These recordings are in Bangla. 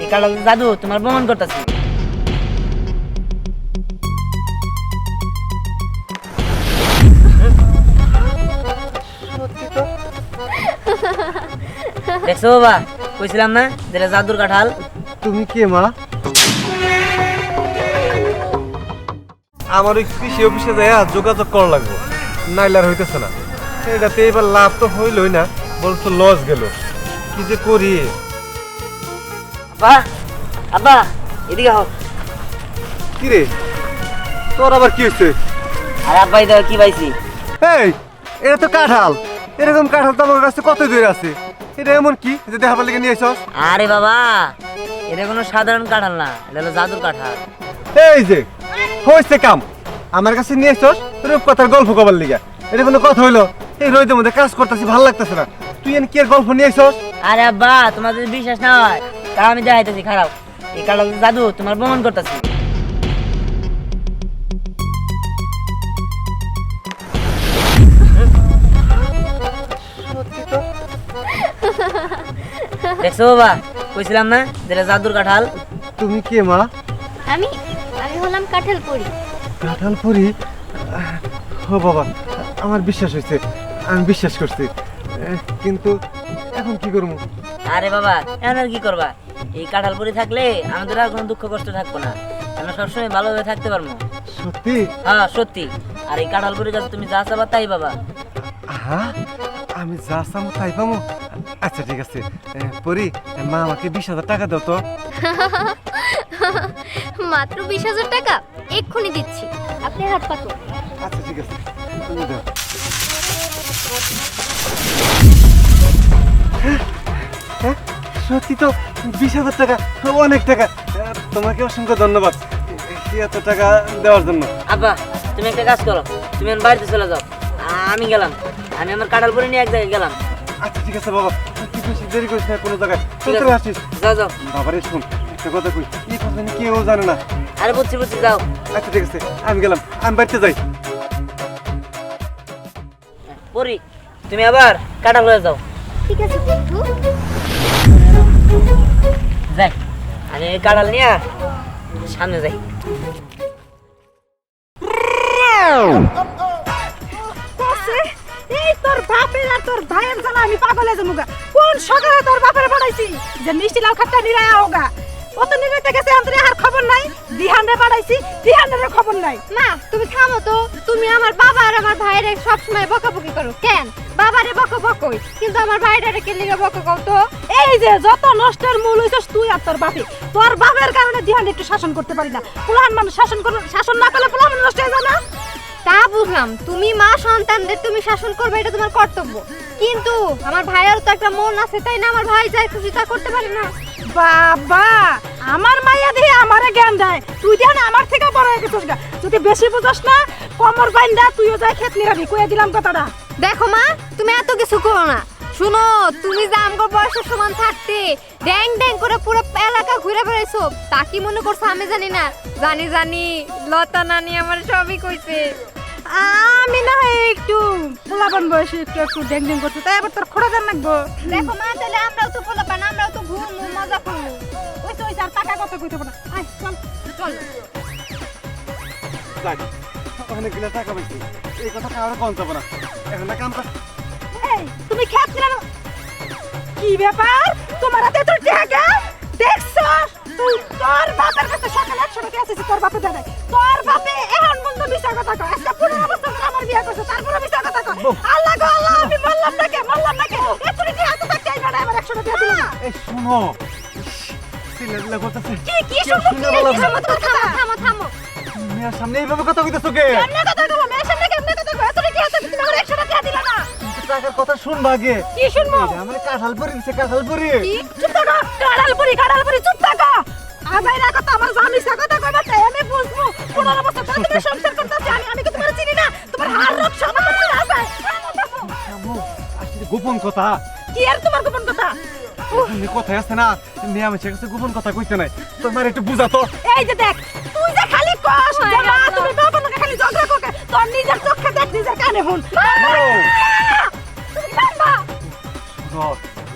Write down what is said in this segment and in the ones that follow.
এই কাঁঠাল জাদু তোমার প্রমাণ করতেছি। দেখছো বাবা, কইছিলাম না যেটা জাদুর কাঁঠাল। তুমি কে মা? আমার ওই কৃষি অফিসে যায় যোগাযোগ করা লাগবে, নাইলে আর হইতেছে না। এটাতে এবার লাভ তো হইলই না, বলতো লস গেল। কি যে করি। আব্বা, আব্বা এদিকে হও। কি রে, তোর আবার কি হয়েছে? আর আব্বা এই দেখো কি পাইছি। এই, এটা তো কাঁঠাল। এরকম কাঁঠাল তো আমার কাছে কত দূরে আছে। এটা এমন কি যে দেখাবার লেগে নিয়ে এসছ? আরে বাবা, এটা কোনো সাধারণ কাঁঠাল না, এটা হলো জাদুর কাঁঠাল। এই যে হয়েছে কাম, আমার কাছে নিয়ে এসছ রূপকথার গল্প কবার লিগা। এটা কোনো কথা হইলো? এই রোদের মধ্যে কাজ করতেছি, ভালো লাগতেছে না। তুই এনে কি আর গল্প নিয়ে এসছ? আরে আব্বা, তোমার যদি বিশ্বাস না হয় তা আমি দেখাইতেছি, খারাপ। এই কাঁঠাল জাদু তোমার প্রমাণ করতেছি। দেখছো বাবা, কইছিলাম না যেটা জাদুর কাঁঠাল। তুমি কে মা? আমি আমি হলাম কাঁঠাল পরি। কাঁঠাল পরি? ও বাবা, আমার বিশ্বাস হয়েছে, আমি বিশ্বাস করছি। কিন্তু এখন কি করবো? আরে বাবা, এখন আর কি করবা? এই কাঁঠাল পরি থাকলে আমাদের আর কোনো দুঃখ কষ্ট থাকবো না, আমরা সবসময় ভালোভাবে থাকতে পারবো। সত্যি? হ্যাঁ সত্যি। আর এই কাঁঠাল পরির কাছে তুমি যা চাবা তাই বাবা। হ্যাঁ, আমি যা চাবো তাই পাবো? আচ্ছা ঠিক আছে। পরি, মা আমাকে 20,000 টাকা দাও তো। মাত্র 20,000 টাকা এক্ষুনি দিচ্ছি, আপনি হাত পাতো। আচ্ছা ঠিক আছে, তুমি দাও। হ্যাঁ, সত্যি তো 20,000 টাকা, অনেক টাকা। তোমাকে অসংখ্য ধন্যবাদ এত টাকা দেওয়ার জন্য। আব্বা, তুমি একটা কাজ করো, তুমি এখন বাড়িতে চলে যাও, আমি গেলাম। আমি আমার কাঁঠাল পরি নিয়ে এক জায়গায় গেলাম। আচ্ছা ঠিক আছে বাবা, তুই বেশি দেরি করিস না কোনো জায়গায়, ঠিক চলে আছে, আসিস। যাও যাও। বাবারে শোন, একটা কথা কই, এই কথা নিয়ে কেউ জানে না। আরে বুঝছি বুঝছি, যাও। আচ্ছা ঠিক আছে, আমি গেলাম, আমি বাড়িতে যাই। পরি, তুমি আবার কাঁঠাল হয়ে যাও। ঠিক আছে বন্ধু। যাই, আমি এই কাঁঠাল নিয়ে সামনে যাই। এই তোর বাপের আর তোর ভাইয়ের জানা আমি পাগল হয়ে যাবো গা। কোন সকালে তোর বাপের পাঠাইছি যে মিষ্টি লাউ খাট্টা নিরায় হোগা, ও তো নিরাইতে গেছে, আমাদের আর খবর নাই। দিহানরে পাঠাইছি, দিহানের খবর নাই। মা তুমি থামো তো, তুমি আমার বাবা আর আমার ভাইয়ের সব সময় বকাবকি করো কেন? বাবারে বকো বকই, কিন্তু আমার ভাইটারে কে লিগে বকো কও তো? এই যে যত নষ্টের মূল হইছস তুই আর তোর বাপে। তোর বাপের কারণে দিহান একটু শাসন করতে পারি না। পুলান মানুষ শাসন না করলে পুলান নষ্ট হয়ে যায় না? তা বুঝলাম, তুমি মা সন্তানদের তুমি শাসন করবে, এটা তোমার কর্তব্য। কিন্তু আমার ভাইয়ের তো একটা মন আছে, তাই না? আমার ভাই যাই খুশি তা করতে পারে না। বাবা, আমার মাইয়া দিয়ে আমারে জ্ঞান দেয়, তুই দেন আমার থেকে বড় হয়ে গেছিস গা। যদি বেশি বুঝস না, কমর বাইন্দা তুইও যাই খেত নিরাবি, কইয়া দিলাম কথাটা। দেখো মা, তুমি এত কিছু করো না। শুনো, তুমি যে আমগো বয়সের সমান থাকতে ড্যাং ড্যাং করে পুরো এলাকা ঘুরে বেড়াইছো, তা কি মনে করছো আমি জানি না? জানি জানি, লতা নানি আমার সবই কইছে। আমি না হয় একটু পোলাপান বয়সে একটু একটু ড্যাং ড্যাং করতে, তাই আবার তোর খোড়া দেন লাগবো। দেখো মা, তাহলে আমরাও তো পোলাপান, আমরাও তো ঘুরমু, মজা করবো। ওই তো ওই আর টাকা কথা কইতে পারে। আয় চল চল। যাই, অনেকগুলো টাকা পাইছি, এই কথা কারো কম যাবো না। এখন না কাম কর। এই তুমি খেত নিরানো কি ব্যাপার? তোমার হাতে তোর টাকা দেখছো? তুই তোর বাপের কাছে সকালে 100 টাকা এসেছি, তোর বাপে দেয়। তোর বাপে এখন বন্ধ মিছা কথা কয়। আজকে 15 বছর ধরে আমার বিয়ে করছে, তারপরে মিছা কথা কয়। আল্লাহ গো আল্লাহ, আমি বললাম নাকি এত টাকা হাতে থাকতে এইবার আমার 100 টাকা দিল না। এই শুনো, সিলেবিলা করতেছে। কি শুনবো? কি শুনবো? থামো থামো থামো। মেয়ের সামনে এইভাবে কথা কইতেছো কে? কেমনে কথা কইবো? মেয়ের সামনে কেমনে কথা কয়? এত টাকা হাতে তুমি আমার 100 টাকা দিল না। টাকার কথা শুনবা আগে। কি শুনবো? এটা আমার কাঁঠাল পরি দিছে, কাঁঠাল পরি। কি চুপ থাকো, কাড়ালপুরি চুপ থাকো। আবার না কথা আমার জানি কথা কইবা, তাই আমি বুঝবো। 15 বছর ধরে তুমি সংসার করতেছ, আমি কি তোমার চিনি না? তোমার হার রোগ সব আমার চেনা আছে। আমু, আসলে গোপন কথা। কি আর তোমার গোপন কথা? এখানে কথাই আছে না, মেয়ে আমার কাছে গোপন কথা কইতে নাই। তোমার একটু বুঝা তো। এই যে দেখ, তুই যে খালি কস যে মা তুমি বাবা নাকি খালি ঝগড়া করকে, তোর নিজের চোখে দেখ, নিজের কানে শুন। তুমি জানবা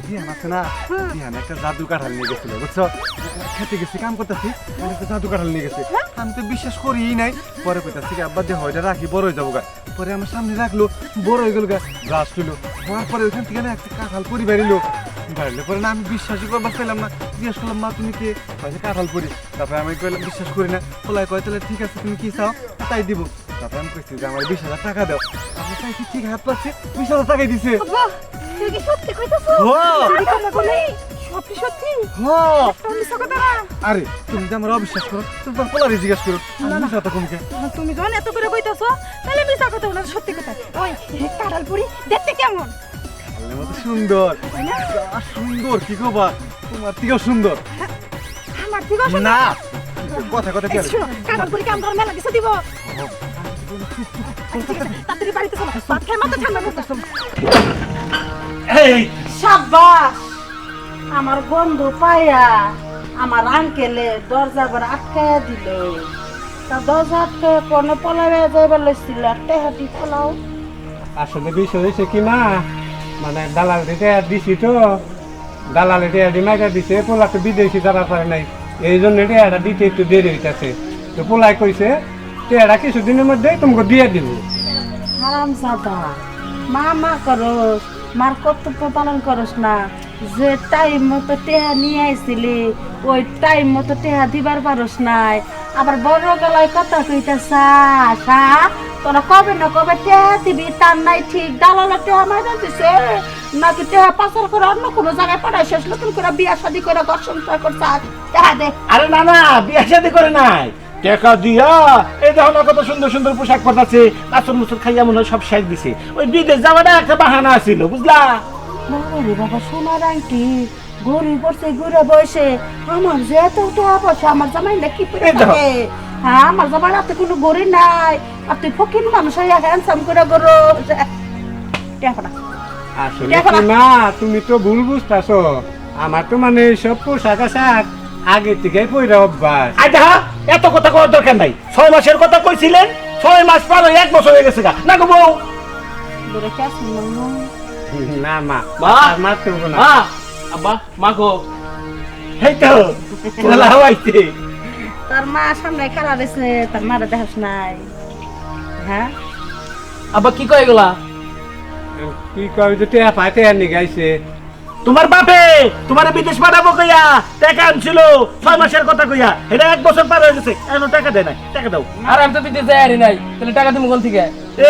দিহান আছে না, দিহান একটা জাদু কাঁঠাল নিয়ে গেছিল, বুঝছো? খেতে গেছি কাম করতেছি একটা জাদু কাঁঠাল নিয়ে গেছে আমি তো বিশ্বাস করিই নাই পরে কইতাছি কি আব্বা দেহ এটা রাখি বড় হয়ে যাবো গা পরে আমার সামনে রাখলো বড় হয়ে গেল গা গাছ হইলো হওয়ার পরে ওইখান থেকে না একটা কাঁঠাল পরি বাড়িলো বাড়লে পরে না আমি বিশ্বাসই করবার চাইলাম না জিজ্ঞেস করলাম মা তুমি কে কয়েছে কাঁঠাল পরি তারপরে আমি কইলাম বিশ্বাস করি না পোলাই কয় তাহলে ঠিক আছে তুমি কি চাও তাই দিব তারপরে আমি কইছি যে আমার 20,000 টাকা দাও আমি চাইছি ঠিক হাত পাচ্ছি 20,000 টাকাই দিছে আব্বা তুই কি সত্যি কইতাছো তুই কথা বলি সত্যি সত্যি একটা মিছা কথা না আরে তুমি যে আমার অবিশ্বাস করো তুমি তোমার পোলারে জিজ্ঞেস করো আমি কথা কমকে তুমি যখন এত করে কইতাছো তাহলে মিছা কথা বলো সত্যি কথা ওই কাঁঠালপুরি দেখতে কেমন আল্লাহ মতো সুন্দর সুন্দর কি গো বা তোমার থেকেও সুন্দর আমার থেকে না কথা কথা কি শোনো কাঁঠালপুরি কাম করার মেলা কিছু দিব তাড়াতাড়ি বাড়িতে চলো ভাত খাই মাথা ঠান্ডা করতেছ এই সাব্বাস আমার বন্ধু পাইয়া আমার আঙ্কেলে দরজা বার আটকায়া দিল তা দরজা আটকায়া পনে পলাবে যাইবার লইছিল টেহাটি ফলাও আসলে বিষয় হয়েছে কি মা মানে দালাল দিতে দিছি তো দালাল এটা মাইকা দিছে পোলা তো বিদেশি যারা পারে নাই এই জন্য এটা দিতে একটু দেরি হইতেছে তো পোলাই কইছে এটা কিছুদিনের মধ্যে তোমাকে দিয়ে দিব হারাম জাদা মা মা করস মার কর্তব্য পালন করস না যে টাইম মতো টেহা নিয়ে আইছিলি ওই টাইম মতো টেহা দিবার পারস নাই আবার বড় গলায় কথা কইতাছাস হ্যাঁ তোরা কবে না কবে টেহা দিবি তার নাই ঠিক দালালা টেহা মাইরা দিছে নাকি টেহা পাচার করে অন্য কোনো জায়গায় পাঠাই শেষ নতুন করে বিয়া শাদি করে ঘর সংসার করছাস টেহা দে আরে না না বিয়ে শাদী করে নাই টাকা দিয়া এই দেখো না কত সুন্দর সুন্দর পোশাক পরাচ্ছে নাচন মুচন খাইয়া মনে হয় সব শেষ দিছে ওই বিদেশ যাওয়াটা একটা বাহানা ছিল বুঝলা বাবারে বাবা সোনার আংটি ঘুরি পড়ছে ঘুরে বসে আমার যে এত টাকা পয়সা আমার জামাই নাকি এই দেখো। হ্যাঁ আমার জামাই রাতে কোনো গড়ি নাই আর তুই ফকিন মানুষ হইয়া হ্যান্ডসাম করে গরো টাকা না আসলে দেখো কি মা তুমি তো ভুল বুঝতেছো আমার তো মানে সব পোশাক আশাক আগে থেকে পয়রা অভ্যাস আর দেখা এত কথা করার দরকার নাই 6 মাসের কথা কইছিলেন 6 মাস পর 1 বছর হয়ে গেছে গা না গো বউ দূরে কে আসুন না মা মা। আর মারতে হবে না মা আব্বা মা গো এই তো পোলা হইছে তার মা সামনে খারাপ রয়েছে তার মারা দেখাস নাই হ্যাঁ আব্বা কি কয় এগুলা কি কই যে টেয়া পাইতে আর নিগাইছে তোমার বাপে তোমার বিদেশ পাঠাবো কইয়া টাকা আনছিল 6 মাসের কথা কইয়া এটা 1 বছর পার হয়ে গেছে এখনো টাকা দেয় নাই টাকা দাও আর আমি তো বিদেশ যাই নাই তাহলে টাকা তুমি কোন থেকে এ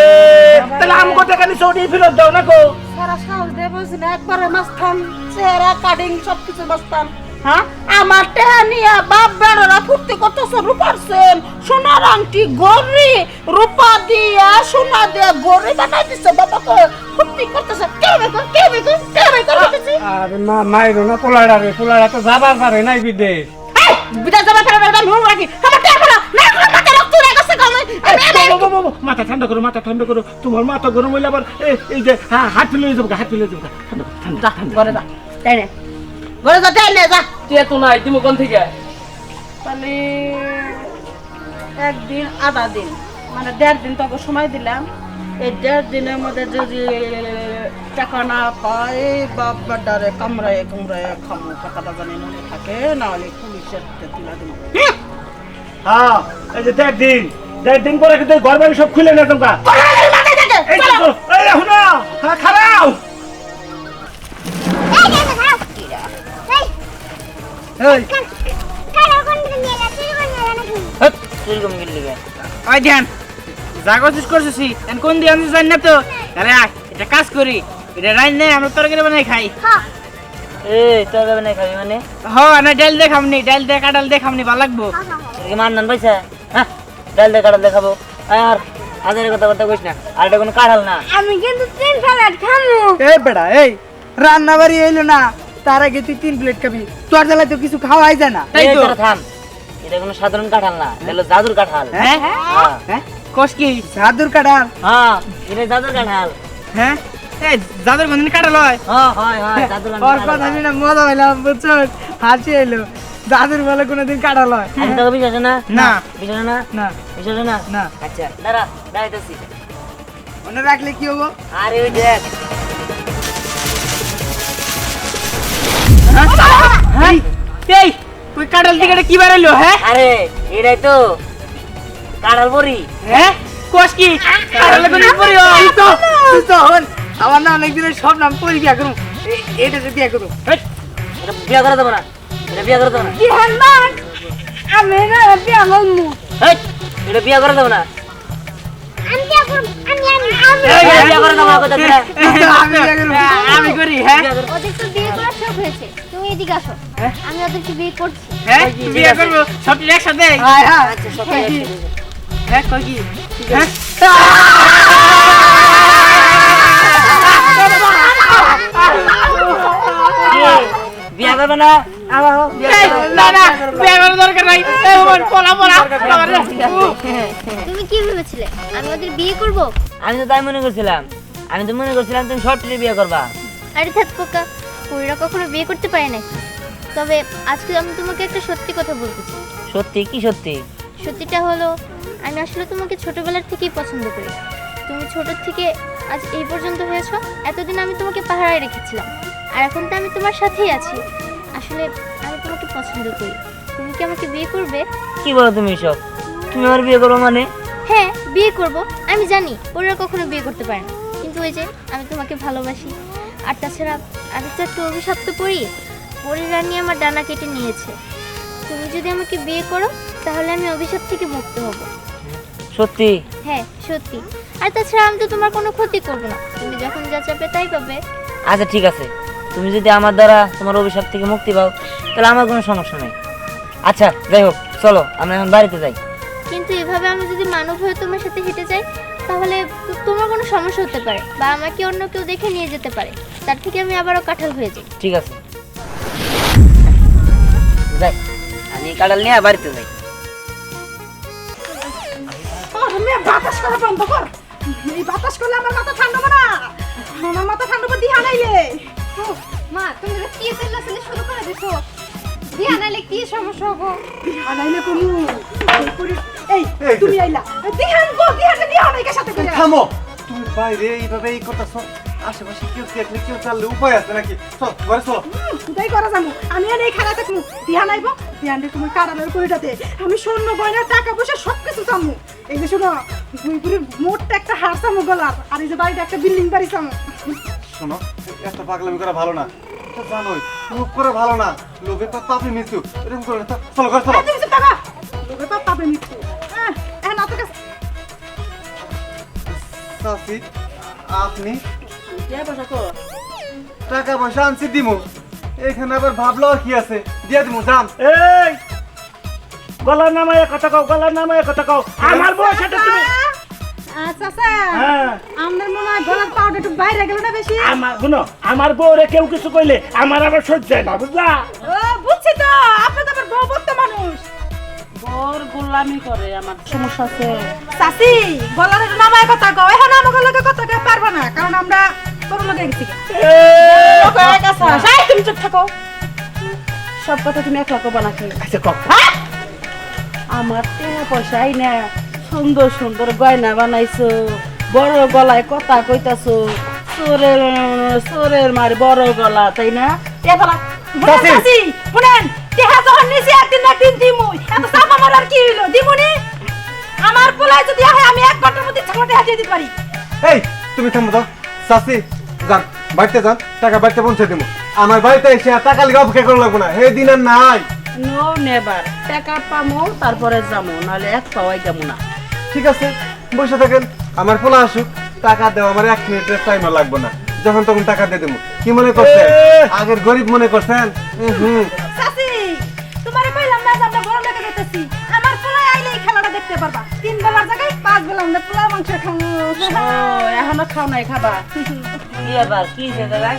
তাহলে আমগো টাকা নিছো ওটি ফেরত দাও না গো সারা সাহস দিয়ে বলছি না একবারে মাস্তান চেহারা কাটিং সবকিছু মাস্তান হ্যাঁ আমার টেহা নিয়া বাপ বেড়ারা ফুর্তি করতেছে রূপার সেন সোনার আংটি গড়ি রূপা দিয়া সোনা দিয়া গড়ি বানাই দিছে বাবাকে ফুর্তি করতেছে কে বেকন আর মা মাইরো না পোলাড়া তো যাবার পারে নাই বিদেশ বিদায় যাবা ফেরা ফেরা মুখ রাখি আমার টেহা ফেরা না মাথা রক্ত লাগাছে কামে মাথা ঠান্ডা করো তোমার মাথা গরম হইলে আবার এই যে হাত ফেলে যাবো ঠান্ডা ঘরে যা তাই না ঘরে যা তাই না যা তুই এত নাই তুমি কোন থেকে তাহলে একদিন আধা দিন মানে 1.5 দিন তোকে সময় দিলাম এই 1.5 দিনের মধ্যে যদি টাকা না পাই বাপ বাড্ডারে কামড়ায় খামো টাকাটা জানি মনে থাকে নাহলে পুলিশের তুলে দিব হ্যাঁ এই যে 1.5 দিন পরে কিন্তু ঘর বাড়ি সব খুলে না তোমরা এই তো এই দেখো না খারাপ এই তুই কম গেলি গে ওই ধ্যান যা করছিস করছিস এখন কোন দিয়ে আমি জানি না তো আরে আয়, এটা কাজ করি এটা রাইন নেই আমরা তরকারি বানাই খাই এই তোর যাবে না খাবি মানে হ না ডাল দেখামনি ডাল দিয়ে কাটাল দেখামনি ভালো লাগবো এদিকে মান নান পয়সা হ্যাঁ ডাল দিয়ে কাটাল দেখাবো আর আজের কথা কইস না আর এটা কোনো কাঁঠাল না আমি কিন্তু 3 প্লেট খামু এই বেটা এই রান্না বাড়ি এলো না তার আগে তুই 3 প্লেট খাবি তোর জ্বালায় তো কিছু খাওয়াই যায় না তাই এই তো তোরা থাম এটা কোনো সাধারণ কাঁঠাল না এটা হলো জাদুর কাঁঠাল হ্যাঁ হ্যাঁ হ্যাঁ কোষ কি জাদুর কাটাল হ্যাঁ এটা জাদুর কাঁঠাল হ্যাঁ এই জাদুর কোনদিন কাটাল হয় হ্যাঁ হয় হয় জাদুর ওর কথা শুনে মজা হইলাম বুঝছো হাসি এলো জাদুর বলে কোনোদিন কাটাল হয় আমি তোকে বিশ্বাস না না। বিশ্বাস না না বিশ্বাস না না। আচ্ছা দাঁড়া দাঁড়াইতেছি মনে রাখলে কি হবো আরে ওই দেখ হ্যাঁ এই ওই কাঁঠাল থেকে এটা কি বাড়াইলো হ্যাঁ আরে এটাই তো কাঁঠাল বড়ি। হ্যাঁ কোষ কি কাঁঠালে কোনো পরি হয় তো তুই তো হন আমার না অনেক দিনের সব নাম পরি বিয়া করুম এইটা যে বিয়া করুম এটা বিয়া করে দেবো না, এটা বিয়া করে দেবো না। বিহান না আমি না বিয়া করবো হেই, এটা বিয়া করে দেবো না। আমি কি করব আমি এই, এই, বিয়া করে দেবো না কথা দিলা। আমি করি হ্যাঁ ওদের তো বিয়ে করার শখ হয়েছে, তুমি এদিকে আসো, আমি ওদেরকে বিয়ে করছি। হ্যাঁ বিয়া করবো সব একসাথে আচ্ছা, সবাই একসাথে। হ্যাঁ কই কি হ্যাঁ কি, বিয়া করবে না? আও, বিয়া এই, করবে না না বিয়া করার দরকার নাই এই ওমন পলা পলা তুমি কি ভেবেছিলে আমি ওদের বিয়ে করব? আমি তো তাই মনে করছিলাম, আমি তো মনে করছিলাম তুমি শর্টে বিয়ে করবা। আরে থাক পোকা, ওরা কখনো বিয়ে করতে পারে নাকি? তবে আজকে আমি তোমাকে একটা সত্যি কথা বলতে চাই। সত্যি? কি সত্যি? সত্যিটা হলো আমি আসলে তোমাকে ছোটবেলার থেকেই পছন্দ করি। তুমি ছোট থেকে আজ এই পর্যন্ত হয়েছো, এতদিন আমি তোমাকে পাহারায় রেখেছিলাম, আর এখন তো আমি তোমার সাথেই আছি। আসলে আমি তোমাকে পছন্দ করি, তুমি কি আমাকে বিয়ে করবে? কি বলো তুমি এসব? তুমি আমার বিয়ে করবো মানে? হ্যাঁ বিয়ে করব, আমি জানি ওরা কখনো বিয়ে করতে পারে না, কিন্তু ওই যে আমি তোমাকে ভালোবাসি। আর তাছাড়া আমি তো একটু অভিশপ্ত পড়ি, পরিরানী আমার ডানা কেটে নিয়েছে। তুমি যদি আমাকে বিয়ে করো তাহলে আমি অভিশাপ থেকে মুক্ত হব। সত্যি? হ্যাঁ সত্যি। আর তাছাড়া আমি তো তোমার কোনো ক্ষতি করবো না, তুমি যখন যা চাবে তাই পাবে। আচ্ছা ঠিক আছে, তুমি যদি আমার দ্বারা তোমার অভিশাপ থেকে মুক্তি পাও তাহলে আমার কোনো সমস্যা নেই। আচ্ছা যাই হোক, চলো আমরা এখন বাড়িতে যাই। কিন্তু এভাবে আমি যদি মানব হয়ে তোমার সাথে হেঁটে যাই তাহলে তোমার কোনো সমস্যা হতে পারে, বা আমাকে অন্য কেউ দেখে নিয়ে যেতে পারে, তার থেকে আমি আবারও কাঁঠাল হয়ে যাই। ঠিক আছে, যাই, আমি কাঁঠাল নিয়ে বাড়িতে যাই। আরে মেয়ে বাতাস করা বন্ধ কর, এই বাতাস করলে আমার মাথা ঠান্ডা হবে না, আমার মাথা ঠান্ডা হবে দিহা নাইলে। মা তুমি কি চিল্লাচিল্লি শুরু করে দিছো? বিয়া নাইলে কি সমস্যা হবে? দিহা নাইলে কোনো এই তুমি আইলা দিহান গো, দিহাটা দিহা নাই কে সাথে করে থামো, তুমি বাইরে এইভাবে এই করতেছো, আশেপাশে কেউ দেখলে কেউ চাললে উপায় আছে নাকি? চল ঘরে চলো। খুদাই করা জানো আমি আর এই খেলা দেখমু, দিহা নাইবো দিহানটা তুমি কারালের কইটাতে আমি স্বর্ণ গয়না টাকা পয়সা সব কিছু চামু। এই যে শোনো দুইপুরে মোটটা একটা হার চামু গলার, আর এই যে বাড়িতে একটা বিল্ডিং বাড়ি চামু। শোনো, এত পাগলামি করা ভালো না, তো জানোই মুখ করে ভালো না, লোভে পাপে মৃত্যু, এরকম করে না। চলো ঘরে চলো। তুমি চুপ থাকো, লোকে পাপ পাবে মৃত্যু। না তো কাছে চাচি, আপনি টাকা পয়সা আনছি দিমু, এখানে আবার ভাবলো কি আছে, দিয়ে দিমু যান। এই গলা নামায় কথা কও, গলা নামায় কথা কও। আমার বউয়ের সাথে তুমি আচ্ছা আচ্ছা হ্যাঁ আমাদের মনে হয় গলার পাউডার একটু বাইরে গেল না বেশি। আমার শুনো, আমার বউরে কেউ কিছু কইলে আমার আবার সহ্য হয় না, বুঝলা? ও বুঝছি তো, আপনি তো আবার বউবত্ত মানুষ। ওর গোলামি করে, আমার সমস্যা আছে। চাচি গলার একটু নামায় কথা কও, এখন আমার লগে কথা কয়ে পারবা না, কারণ আমরা তোর লগে গেছি। তুমি চুপ থাকো, সব কথা তুমি একলা কবা নাকি? আচ্ছা কও। আমার টাকা পয়সাই না, সুন্দর সুন্দর গয়না বানাইছো, বড় গলায় কথা কইতাছো, চোরের চোরের মার বড় গলা, তাই না? চাচি শুনেন, টেহা যখন নিছি একদিন না একদিন দিমুই, এত চাপা মারার কি হইলো? দিমুনি আমার পোলায় যদি আহে আমি এক ঘন্টার মধ্যে ছাগলটা হাতিয়ে দিতে পারি। এই তুমি থামো তো, চাচি যান বাড়িতে যান, টাকা বাড়িতে পৌঁছে দেবো। আমার বাড়িতে এসে আর টাকা লিখে অপেক্ষা করা লাগবো না, হে দিন আর নাই। নো নেবার, টাকা পামো তারপরে যাবো, নাহলে এক পাওয়াই যাবো না। ঠিক আছে বসে থাকেন, আমার পোলা আসুক, টাকা দেওয়া আমার 1 মিনিটের টাইমও লাগবে না, যখন তখন টাকা দিয়ে দেবো। কি মনে করছেন আগের গরিব মনে করছেন? চাচি তোমারে কইলাম না যে আমরা বড় লেগে যেতেছি, আমার পোলায় আইলে এই খেলাটা দেখতে পারবা। 3 বেলার জায়গায় 5 বেলা আমরা পোলা মাংস খাবো। ও এখনো খাও নাই, খাবা? কি ব্যাপার, কি হয়েছে দাদা?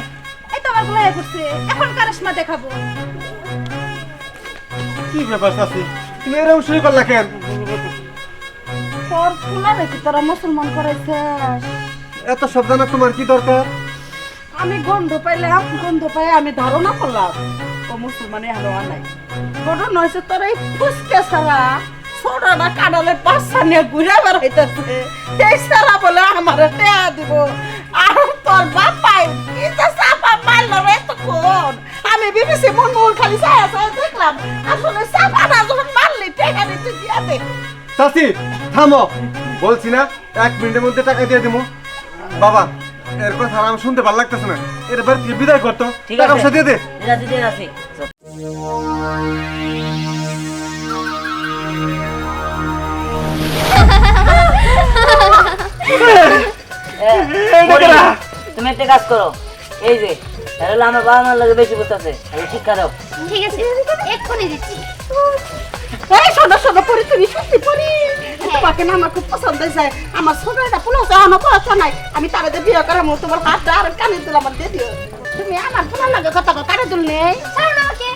এই তো আমার পোলায় করছে, এখন কারিশমা দেখাবো। কি ব্যাপার চাচি, তুমি এরকম শুরু করলা কেন? তোর পোলা নাকি তোরা মুসলমান করাইছে? এত সব জানা তোমার কি দরকার? আমি গন্ধ পাইলাম, গন্ধ পাই আমি ধারণা করলাম ও মুসলমানে হালো নাই। ঘটনা হয়েছে তোর এই ফুসকে ছাড়া ছোটটা কাঁঠালে পাঁচটা নিয়ে ঘুরে বেড়াইতেছে, এই সারা বলে আমার টেয়া দিব, আর তোর বাপাই কি তো চাপা বাপ মারলো এতক্ষণ আমি ভেবেছি মন খালি ছায়া ছায়া দেখলাম আসলে সাবানা যখন মারলি টাকা নিতে দিয়া দে চাচি থামো, বলছি না 1 মিনিটের মধ্যে টাকা দিয়ে দেবো। বাবা এর কথা আর আমি শুনতে ভালো লাগতেছে না, এর বাড়ি থেকে বিদায় করতো, ঠিক টাকা আছে পয়সা দিয়ে দে। রাজি দিয়ে রাখি তুমি একটা কাজ করো, এই যে এর হলো আমার বাবা মার লাগে বেশি বসতেছে, শিক্ষা দাও। ঠিক আছে এক্ষুনি দিচ্ছি। এই শোনো শোনো পরি তুমি সত্যি পরি তোমাকে না আমার খুব পছন্দ হয়েছে আমার ছোট একটা পুলো আমার পড়াশোনা নাই আমি তারা যে বিয়ে করার মতো তোমার হাতটা আর কানে দিল আমার দিয়ে দিও তুমি আমার পুলার লাগে কথা কানে দিল নেই ছাড়ুন আমাকে।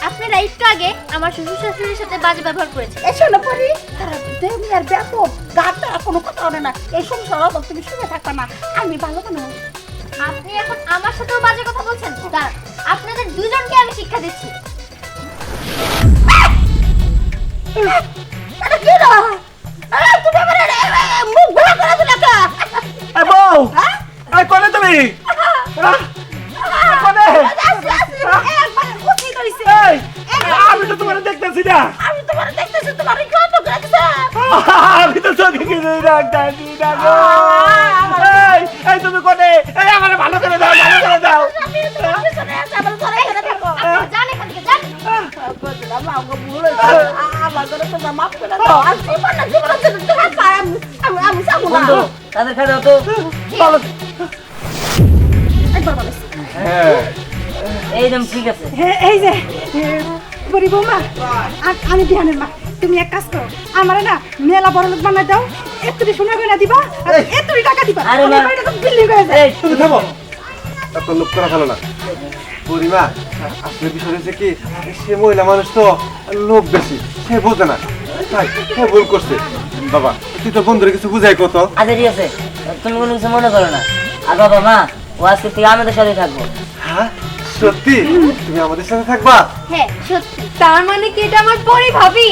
আপনারা একটু আগে আমার শ্বশুর শাশুড়ির সাথে বাজে ব্যবহার করেছেন। এই শোনো পরি তারা দেবী আর ব্যাপক গাটা কোনো কথা বলে না এই সংসার তুমি শুনে থাকবা না আমি ভালো কেন আপনি এখন আমার সাথেও বাজে কথা বলছেন। দাঁড়ান, আপনাদের দুজনকে আমি শিক্ষা দিচ্ছি। এটা কি রে তুমি আমার মুখ ভরা করে দিলে কা এ বউ এই কোনে তুমি কোনে একবার খুশি করিছে এই আমি তো তোমার দেখতেছি না আমি তোমার দেখতেছি তোমার কেন তো গেছে আমি তো চোখে কিছু দেখতেছি না গো এই তুমি কোনে এই আমারে ভালো করে দাও ভালো করে দাও আপনি যান এখান থেকে, যান। বন্ধু তাদের খাওয়া দাও তো। এইদম ঠিক আছে। এই যে বড়ি বৌমা আমি বিহানের মা তুমি এক কাজ করো আমার না মেলা বড় লোক বানাই দাও এতটি সোনা গয়না দিবা এতটি টাকা দিবা আরে মা, বিল্ডিং হয়ে যায় এই তুমি থামো, এত লোক করা ভালো না। পরিমা আসলে বিষয় হচ্ছে কি, সে মহিলা মানুষ তো লোক বেশি, সে বোঝে না, তাই সে ভুল করছে। বাবা তুই তো বন্ধুরে কিছু বুঝাই কত। আচ্ছা ঠিক আছে, তুমি কোনো কিছু মনে করো না। আর বাবা মা, ও আজকে থেকে আমাদের সাথে থাকবো। হ্যাঁ সত্যি তুমি আমাদের সাথে থাকবা? হ্যাঁ সত্যি। তার মানে কি এটা আমার পরি ভাবি?